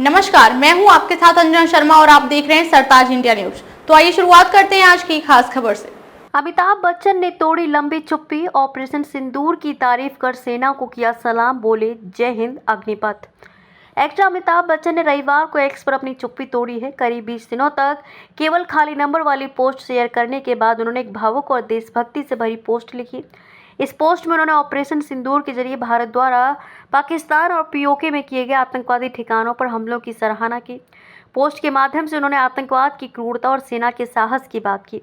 नमस्कार, मैं हूं आपके साथ अंजना शर्मा और आप देख रहे हैं सरताज इंडिया न्यूज। तो आइए शुरुआत करते हैं आज की खास खबर से। अमिताभ बच्चन ने तोड़ी लंबी चुप्पी, ऑपरेशन सिंदूर की तारीफ कर सेना को किया सलाम, बोले जय हिंद अग्निपथ। एक्टर अमिताभ बच्चन ने रविवार को एक्स पर अपनी चुप्पी तोड़ी है। करीब 20 दिनों तक केवल खाली नंबर वाली पोस्ट शेयर करने के बाद उन्होंने एक भावुक और देशभक्ति से भरी पोस्ट लिखी। इस पोस्ट में उन्होंने ऑपरेशन सिंदूर के जरिए भारत द्वारा पाकिस्तान और पीओके में किए गए आतंकवादी ठिकानों पर हमलों की सराहना की। पोस्ट के माध्यम से उन्होंने आतंकवाद की क्रूरता और सेना के साहस की बात की।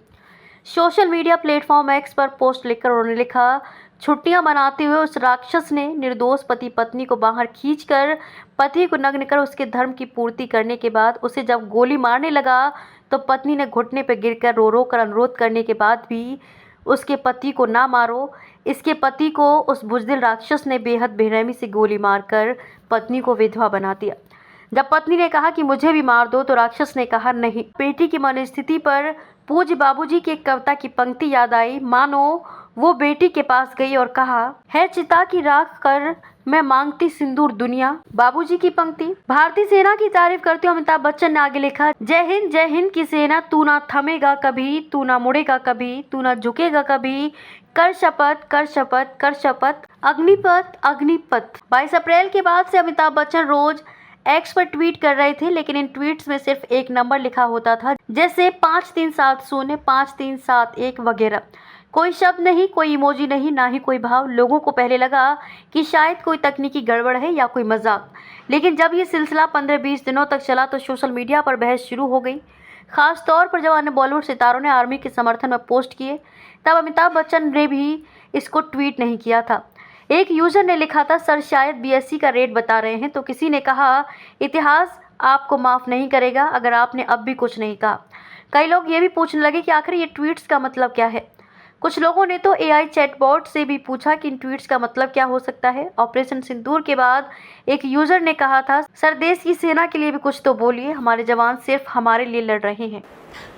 सोशल मीडिया प्लेटफॉर्म एक्स पर पोस्ट लिखकर उन्होंने लिखा, छुट्टियां मनाते हुए उस राक्षस ने निर्दोष पति पत्नी को बाहर खींचकर पति को नग्न कर उसके धर्म की पूर्ति करने के बाद उसे जब गोली मारने लगा तो पत्नी ने घुटने पर गिरकर रो रो कर अनुरोध करने के बाद भी उसके पति को ना मारो। इसके पति को उस बुज़दिल राक्षस ने बेहद बेरहमी से गोली मारकर पत्नी को विधवा बना दिया। जब पत्नी ने कहा कि मुझे भी मार दो तो राक्षस ने कहा नहीं। बेटी की मनोस्थिति पर पूज्य बाबूजी की एक कविता की पंक्ति याद आई, मानो वो बेटी के पास गई और कहा, है चिता की राख कर मैं मांगती सिंदूर दुनिया। बाबूजी की पंक्ति। भारतीय सेना की तारीफ करते हुए अमिताभ बच्चन ने आगे लिखा, जय हिंद की सेना, तू ना थमेगा कभी, तू ना मुड़ेगा कभी, तू ना झुकेगा कभी, कर शपथ कर शपथ कर शपथ, अग्निपथ अग्निपथ। 22 अप्रैल के बाद से अमिताभ बच्चन रोज एक्स पर ट्वीट कर रहे थे, लेकिन इन ट्वीट्स में सिर्फ एक नंबर लिखा होता था, जैसे 5370 5371 वगैरह। कोई शब्द नहीं, कोई इमोजी नहीं, ना ही कोई भाव। लोगों को पहले लगा कि शायद कोई तकनीकी गड़बड़ है या कोई मजाक, लेकिन जब ये सिलसिला 15-20 दिनों तक चला तो सोशल मीडिया पर बहस शुरू हो गई। खास तौर पर जब अन्य बॉलीवुड सितारों ने आर्मी के समर्थन में पोस्ट किए, तब अमिताभ बच्चन ने भी इसको ट्वीट नहीं किया था। एक यूजर ने लिखा था, सर शायद बीएससी का रेट बता रहे हैं। तो किसी ने कहा, इतिहास आपको माफ़ नहीं करेगा अगर आपने अब भी कुछ नहीं कहा। कई लोग ये भी पूछने लगे कि आखिर ये ट्वीट्स का मतलब क्या है। कुछ लोगों ने तो एआई चैटबॉट से भी पूछा कि इन ट्वीट्स का मतलब क्या हो सकता है। ऑपरेशन सिंदूर के बाद एक यूजर ने कहा था, सर देश की सेना के लिए भी कुछ तो बोलिए, हमारे जवान सिर्फ हमारे लिए लड़ रहे हैं।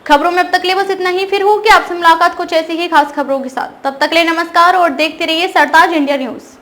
खबरों में अब तक ले बस इतना ही। फिर होगी आपसे मुलाकात कुछ ऐसी ही खास खबरों के साथ। तब तक ले नमस्कार और देखते रहिए सरताज इंडिया न्यूज।